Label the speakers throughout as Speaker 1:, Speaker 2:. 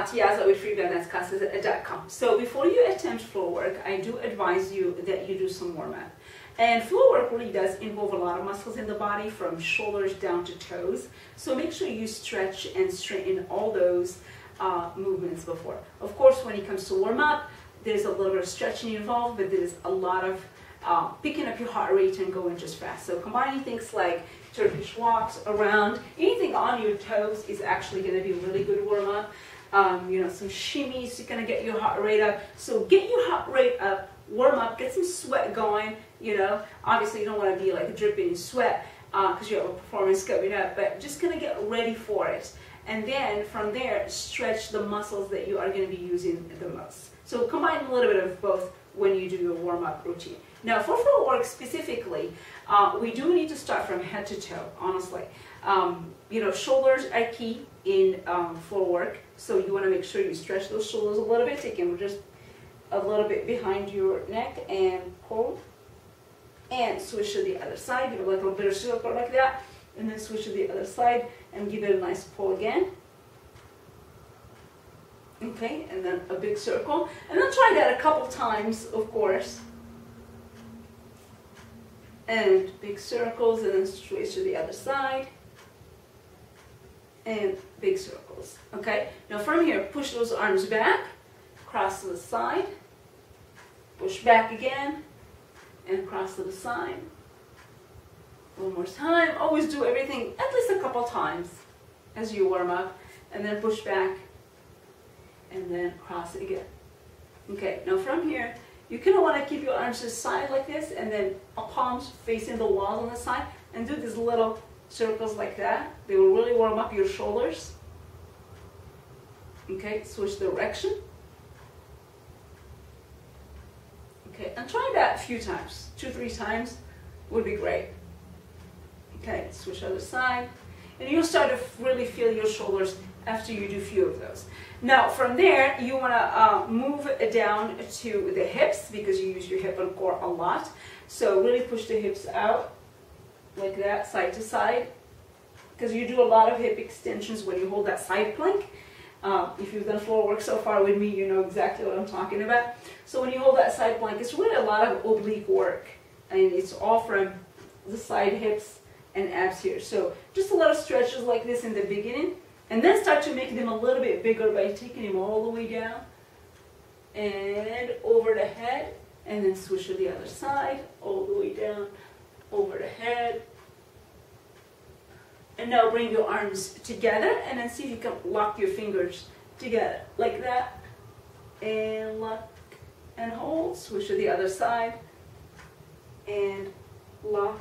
Speaker 1: Tiaza with freebalance.com. So before you attempt floor work, I do advise you that you do some warm-up. And floor work really does involve a lot of muscles in the body, from shoulders down to toes. So make sure you stretch and straighten all those movements before. Of course, when it comes to warm-up, there's a little bit of stretching involved, but there's a lot of picking up your heart rate and going just fast. So combining things like Turkish walks around, anything on your toes is actually going to be a really good warm-up. You know, some shimmies, you're going to get your heart rate up. So get your heart rate up, warm up, get some sweat going. You know, obviously you don't want to be like dripping in sweat because you have a performance coming up, but just going to get ready for it. And then from there, stretch the muscles that you are going to be using the most. So combine a little bit of both when you do your warm-up routine. Now for floor work specifically, we do need to start from head to toe, honestly. You know, shoulders are key in floor work, so you want to make sure you stretch those shoulders a little bit. Take them just a little bit behind your neck and pull. And switch to the other side, give it like a bit of circle like that, and then switch to the other side and give it a nice pull again. Okay, and then a big circle. And then try that a couple times, of course. And big circles, and then switch to the other side. And big circles. Okay, now from here, push those arms back, cross to the side, push back again, and cross to the side. One more time. Always do everything at least a couple times as you warm up, and then push back, and then cross it again. Okay, now from here, you kind of want to keep your arms to the side like this, and then palms facing the walls on the side, and do these little circles like that. They will really warm up your shoulders. Okay, switch direction. Okay, and try that a few times. 2-3 times would be great. Okay, switch other side. And you'll start to really feel your shoulders after you do a few of those. Now from there, you want to move down to the hips, because you use your hip and core a lot. So really push the hips out like that, side to side, because you do a lot of hip extensions when you hold that side plank. If you've done floor work so far with me, you know exactly what I'm talking about. So when you hold that side plank, it's really a lot of oblique work, and it's all from the side hips and abs here. So just a lot of stretches like this in the beginning, and then start to make them a little bit bigger by taking them all the way down and over the head, and then switch to the other side, all the way down, over the head. And now bring your arms together, and then see if you can lock your fingers together like that, and lock and hold. Switch to the other side, and lock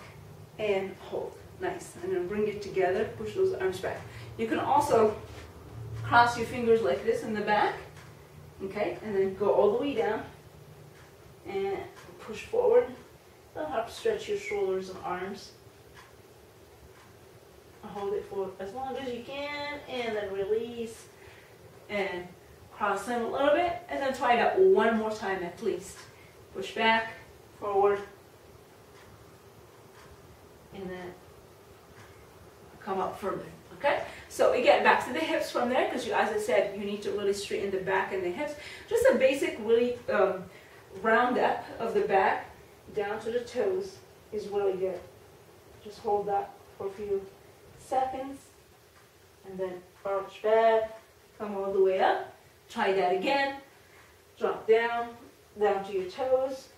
Speaker 1: and hold. Nice. And then bring it together, push those arms back. You can also cross your fingers like this in the back, okay, and then go all the way down and push forward. That'll help stretch your shoulders and arms. Hold it for as long as you can, and then release and cross them a little bit, and then try that one more time at least. Push back, forward, and then come up further. Okay, so again, back to the hips from there, because as I said, you need to really straighten the back and the hips. Just a basic really round up of the back down to the toes is really good. Just hold that for a few seconds, and then arch back, come all the way up. Try that again. Drop down to your toes,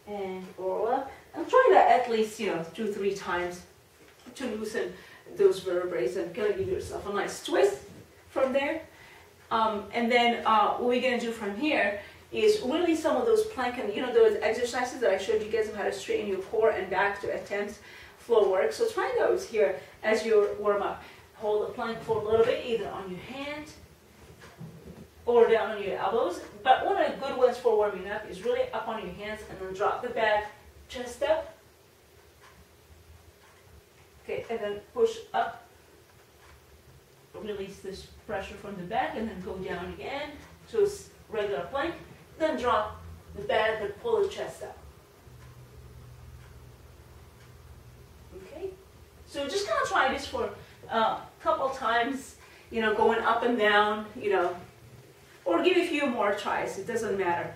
Speaker 1: and roll up. And try that at least, 2-3 times to loosen those vertebrae and kind of give yourself a nice twist from there. And then what we're going to do from here is really some of those plank and those exercises that I showed you guys of how to straighten your core and back to attempt floor work. So try those here as you warm up. Hold the plank for a little bit, either on your hand or down on your elbows. But one of the good ones for warming up is really up on your hands, and then drop the back, chest up. Okay, and then push up. Release this pressure from the back, and then go down again to a regular plank. Then drop the back and pull the chest up. Okay, so just kind of try this for a couple times, you know, going up and down, you know, or give a few more tries, it doesn't matter.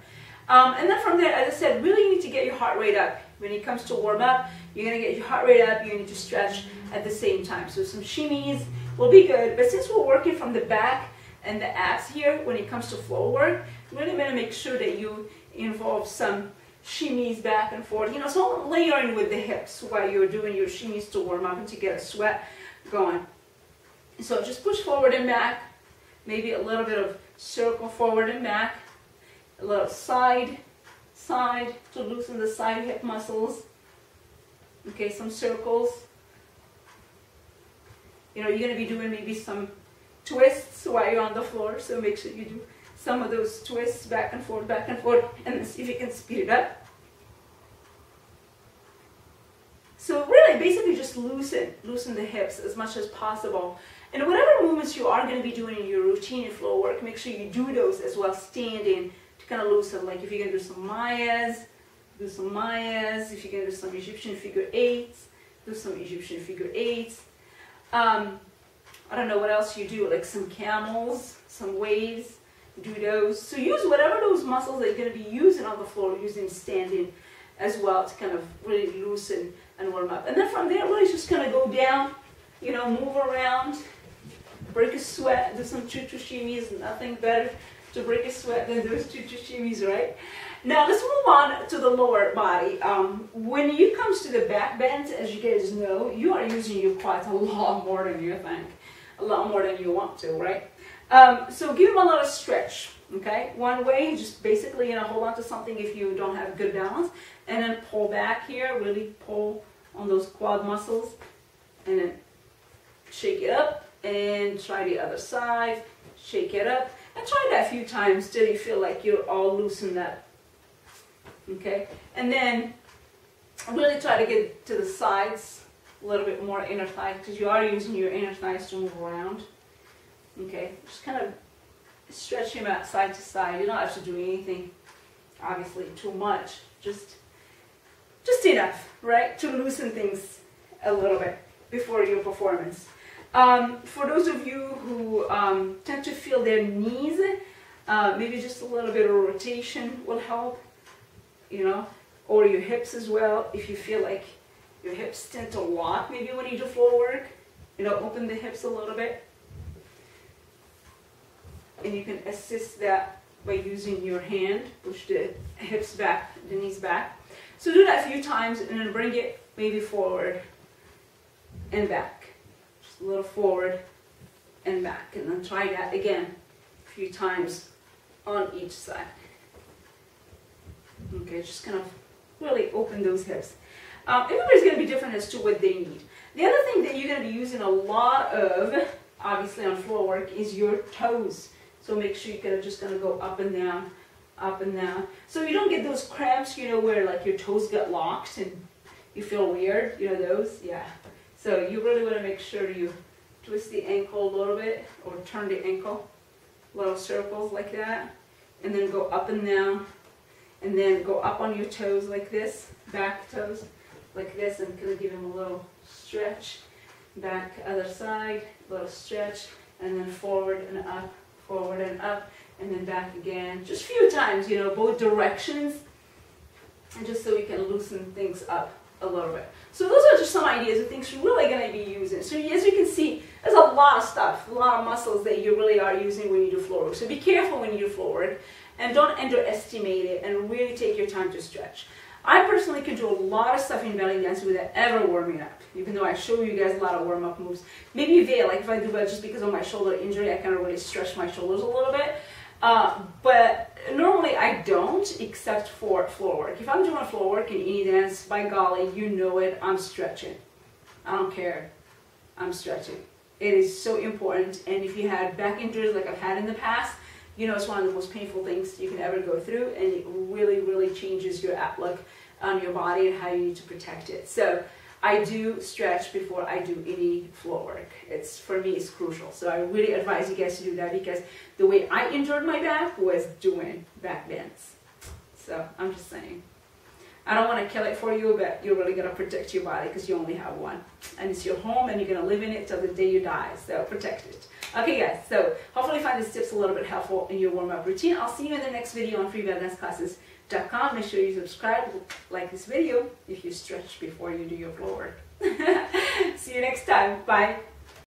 Speaker 1: And then from there, as I said, really need to get your heart rate up. When it comes to warm up, you're gonna get your heart rate up, you need to stretch at the same time. So some shimmies will be good, but since we're working from the back and the abs here, when it comes to floor work, really gonna make sure that you involve some shimmies back and forth, you know, so layering with the hips while you're doing your shimmies to warm up and to get a sweat going. So just push forward and back, maybe a little bit of circle forward and back, a little side to loosen the side hip muscles. Okay, some circles. You know, you're going to be doing maybe some twists while you're on the floor, so make sure you do some of those twists back and forth, and then see if you can speed it up. So really, basically just loosen the hips as much as possible. And whatever movements you are going to be doing in your routine and floor work, make sure you do those as well, standing, to kind of loosen. Like if you're going to do some Mayas, do some Mayas. If you're going to do some Egyptian figure eights, do some Egyptian figure eights. I don't know what else you do, like some camels, some waves, do those. So use whatever those muscles that you're going to be using on the floor, using standing as well, to kind of really loosen and warm up. And then from there, really just kind of go down, you know, move around, break a sweat, do some choo-choo shimmies. Nothing better to break a sweat than those choo-choo shimmies, right? Now let's move on to the lower body. When it comes to the back bends, as you guys know, you are using your quads a lot more than you think, a lot more than you want to, right? So give them a lot of stretch, okay? One way, just basically, you know, hold on to something if you don't have good balance, and then pull back here, really pull on those quad muscles, and then shake it up, and try the other side, shake it up, and try that a few times till you feel like you're all loosened up. Okay, and then really try to get to the sides a little bit more, inner thigh, because you are using your inner thighs to move around. Okay, just kind of stretch him out side to side. You don't have to do anything, obviously, too much. Just enough, right, to loosen things a little bit before your performance. For those of you who tend to feel their knees, maybe just a little bit of rotation will help, you know, or your hips as well. If you feel like your hips tend to lock, maybe when you do floor work, you know, open the hips a little bit. And you can assist that by using your hand, push the hips back, the knees back. So do that a few times and then bring it maybe forward and back. Just a little forward and back. And then try that again a few times on each side. Okay, just kind of really open those hips. Everybody's going to be different as to what they need. The other thing that you're going to be using a lot of, obviously on floor work, is your toes. So make sure you're just going to go up and down, up and down. So you don't get those cramps, you know, where like your toes get locked and you feel weird, you know those? Yeah. So you really want to make sure you twist the ankle a little bit or turn the ankle, little circles like that, and then go up and down. And then go up on your toes like this, back toes like this, and kind of give them a little stretch. Back, other side, little stretch, and then forward and up, and then back again. Just a few times, you know, both directions, and just so you can loosen things up a little bit. So those are just some ideas of things you're really going to be using. So as you can see, there's a lot of stuff, a lot of muscles that you really are using when you do floor work. So be careful when you do floor work. And don't underestimate it, and really take your time to stretch. I personally can do a lot of stuff in belly dance without ever warming up, even though I show you guys a lot of warm-up moves. Maybe veil, like if I do that just because of my shoulder injury, I kind of really stretch my shoulders a little bit. But normally I don't, except for floor work. If I'm doing floor work in any dance, by golly, you know it, I'm stretching. I don't care, I'm stretching. It is so important, and if you had back injuries like I've had in the past, you know, it's one of the most painful things you can ever go through, and it really, really changes your outlook on your body and how you need to protect it. So I do stretch before I do any floor work. It's, for me, it's crucial. So I really advise you guys to do that, because the way I injured my back was doing back bends. So I'm just saying. I don't want to kill it for you, but you're really going to protect your body because you only have one. And it's your home and you're going to live in it till the day you die. So protect it. Okay guys, so hopefully you find these tips a little bit helpful in your warm-up routine. I'll see you in the next video on freebaldanceclasses.com. Make sure you subscribe, like this video if you stretch before you do your floor work. See you next time. Bye.